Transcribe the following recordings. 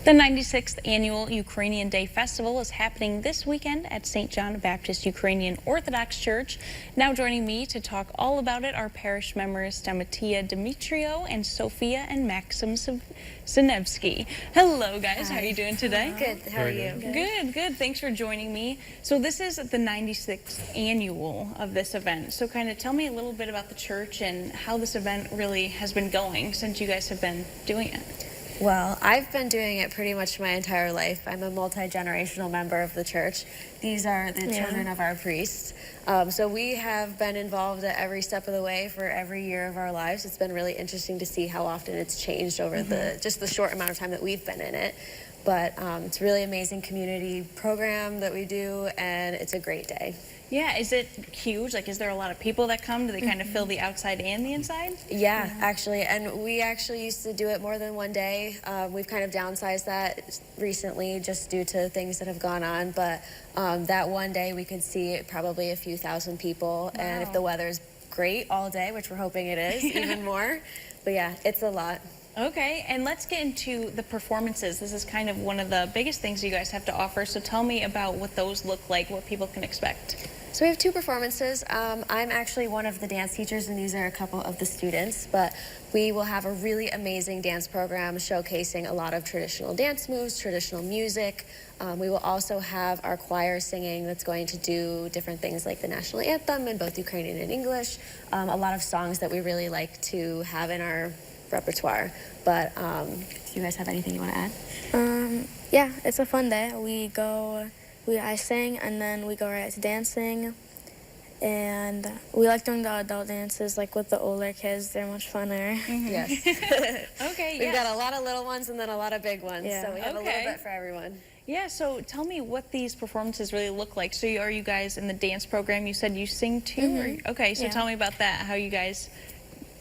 The 96th Annual Ukrainian Day Festival is happening this weekend at St. John Baptist Ukrainian Orthodox Church. Now joining me to talk all about it are parish members Stamatia Demetrio and Sophia and Maxim Sinevsky. Hello guys, how are you doing today? Good, how are you? Good. Thanks for joining me. So this is the 96th annual of this event. So kind of tell me a little bit about the church and how this event really has been going since you guys have been doing it. Well, I've been doing it pretty much my entire life. I'm a multi-generational member of the church. These are the children of our priests. So we have been involved at every step of the way for every year of our lives. It's been really interesting to see how often it's changed over just the short amount of time that we've been in it. But it's a really amazing community program that we do, and it's a great day. Yeah, is it huge? Like, is there a lot of people that come? Do they kind of fill the outside and the inside? Yeah, actually, and we actually used to do it more than one day. We've kind of downsized that recently just due to things that have gone on, but that one day we could see probably a few thousand people, and if the weather's great all day, which we're hoping it is, even more. But yeah, it's a lot. Okay, and let's get into the performances. This is kind of one of the biggest things you guys have to offer, so tell me about what those look like, what people can expect. So we have two performances. I'm actually one of the dance teachers, and these are a couple of the students, but we will have a really amazing dance program showcasing a lot of traditional dance moves, traditional music. We will also have our choir singing that's going to do different things like the national anthem in both Ukrainian and English, a lot of songs that we really like to have in our repertoire. But do you guys have anything you want to add? Yeah, it's a fun day. I sing, and then we go right to dancing, and we like doing the adult dances, like with the older kids. They're much funner. Yes. Okay, We've got a lot of little ones and then a lot of big ones, so we have a little bit for everyone. Yeah, so tell me what these performances really look like. So are you guys in the dance program? You said you sing too? Okay, so tell me about that,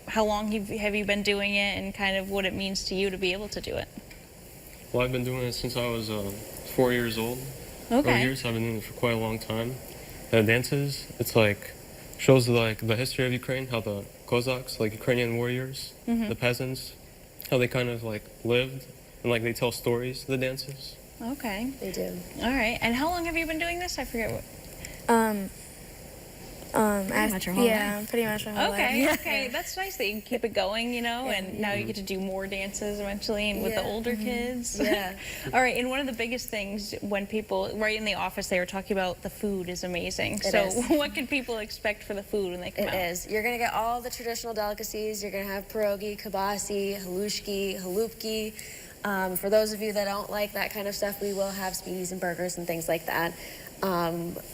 how long have you been doing it, and kind of what it means to you to be able to do it? Well, I've been doing it since I was 4 years old. Okay. Years, I've been doing it for quite a long time. The dances, it's like, shows like the history of Ukraine, how the Cossacks, like Ukrainian warriors, the peasants, how they kind of like lived, and like they tell stories, the dances. Okay. They do. All right, and how long have you been doing this? I forget what. Pretty much your whole life. Pretty much my whole life. Okay, that's nice that you can keep it going, and now you get to do more dances eventually, and with the older kids. Yeah. All right, and one of the biggest things when people, right in the office, they were talking about the food is amazing. It is. What can people expect for the food when they come out? It is. You're going to get all the traditional delicacies. You're going to have pierogi, kibasi, halushki, halupki. For those of you that don't like that kind of stuff, we will have speedies and burgers and things like that.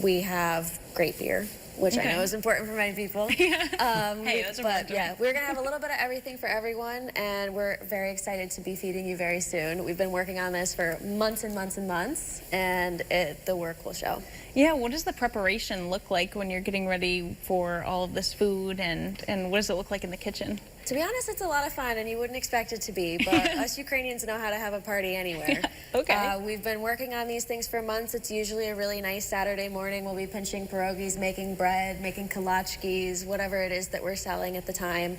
We have great beer, which I know is important for many people. Hey, that's important. But yeah, we're going to have a little bit of everything for everyone, and we're very excited to be feeding you very soon. We've been working on this for months and months and months, and the work will show. Yeah, what does the preparation look like when you're getting ready for all of this food, and what does it look like in the kitchen? To be honest, it's a lot of fun, and you wouldn't expect it to be, but us Ukrainians know how to have a party anywhere. Okay. We've been working on these things for months. It's usually a really nice Saturday morning. We'll be pinching pierogies, making bread, making kalachkis, whatever it is that we're selling at the time.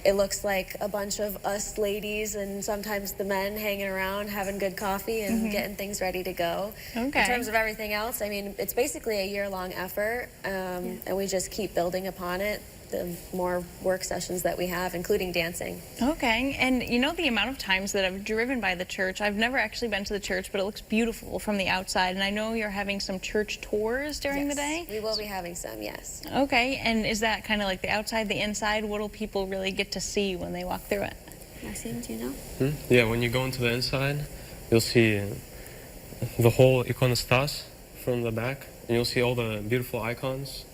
It looks like a bunch of us ladies and sometimes the men hanging around having good coffee and getting things ready to go. Okay. In terms of everything else, I mean, it's basically a year-long effort, and we just keep building upon it. The more work sessions that we have, including dancing. Okay, and the amount of times that I've driven by the church, I've never actually been to the church, but it looks beautiful from the outside, and I know you're having some church tours during the day? We will be having some, yes. Okay, and is that kind of like the outside, the inside? What will people really get to see when they walk through it? Maxime, do you know? Yeah, when you go into the inside, you'll see the whole iconostas from the back, and you'll see all the beautiful icons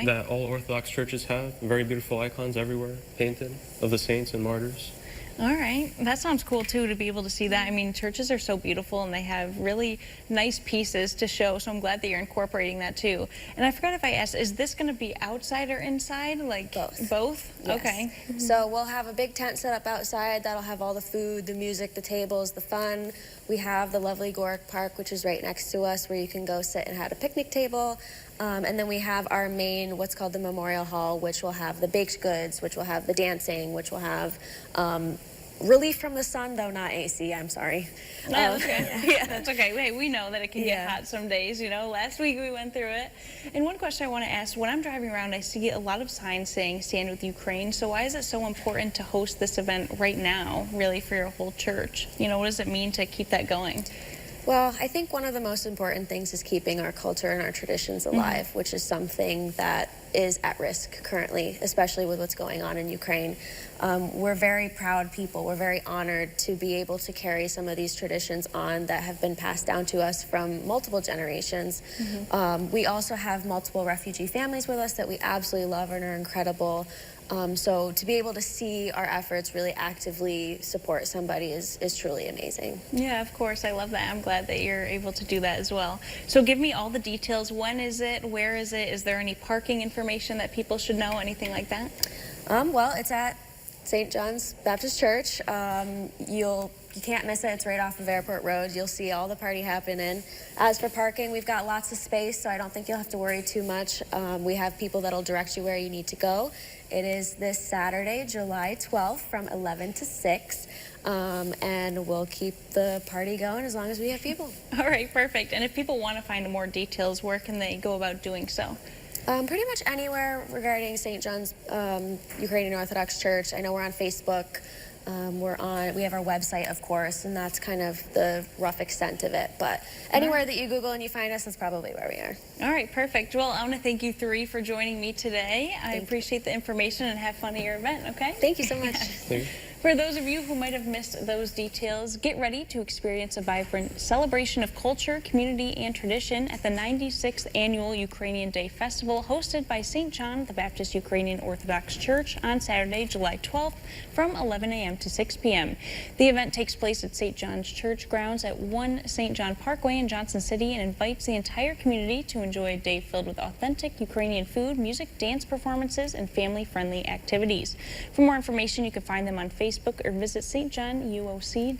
that all Orthodox churches have. Very beautiful icons everywhere, painted, of the saints and martyrs. All right, that sounds cool too, to be able to see that. I mean, churches are so beautiful and they have really nice pieces to show, so I'm glad that you're incorporating that too. And I forgot if I asked, is this going to be outside or inside? Like both? Yes. Okay. So we'll have a big tent set up outside that'll have all the food, the music, the tables, the fun. We have the lovely Gorick Park, which is right next to us, where you can go sit and have a picnic table. And then we have our main, what's called the Memorial Hall, which will have the baked goods, which will have the dancing, which will have relief from the sun, though not AC. I'm sorry. No, okay. Yeah. That's okay. Hey, we know that it can get hot some days, you know. Last week we went through it. And one question I want to ask, when I'm driving around, I see a lot of signs saying Stand with Ukraine. So why is it so important to host this event right now, really, for your whole church? You know, what does it mean to keep that going? Well, I think one of the most important things is keeping our culture and our traditions alive, which is something that is at risk currently, especially with what's going on in Ukraine. We're very proud people. We're very honored to be able to carry some of these traditions on that have been passed down to us from multiple generations. We also have multiple refugee families with us that we absolutely love and are incredible. So to be able to see our efforts really actively support somebody is truly amazing. Yeah, of course. I love that. I'm glad that you're able to do that as well. So give me all the details. When is it? Where is it? Is there any parking information that people should know? Anything like that? Well, it's at St. John's Baptist Church. You can't miss it. It's right off of Airport Road. You'll see all the party happening. As for parking, we've got lots of space, so I don't think you'll have to worry too much. We have people that'll direct you where you need to go. It is this Saturday, July 12th from 11 to 6, and we'll keep the party going as long as we have people. All right, perfect. And if people want to find more details, where can they go about doing so? Pretty much anywhere regarding St. John's Ukrainian Orthodox Church. I know we're on Facebook. We have our website, of course, and that's kind of the rough extent of it. But anywhere that you Google and you find us, that's probably where we are. All right, perfect. Well, I want to thank you three for joining me today. I appreciate the information and have fun at your event, okay? Thank you so much. Thank you. For those of you who might have missed those details, get ready to experience a vibrant celebration of culture, community, and tradition at the 96th Annual Ukrainian Day Festival hosted by St. John the Baptist Ukrainian Orthodox Church on Saturday, July 12th from 11 a.m. to 6 p.m. The event takes place at St. John's Church grounds at 1 St. John Parkway in Johnson City and invites the entire community to enjoy a day filled with authentic Ukrainian food, music, dance performances, and family-friendly activities. For more information, you can find them on Facebook or visit stjohnuoc.com.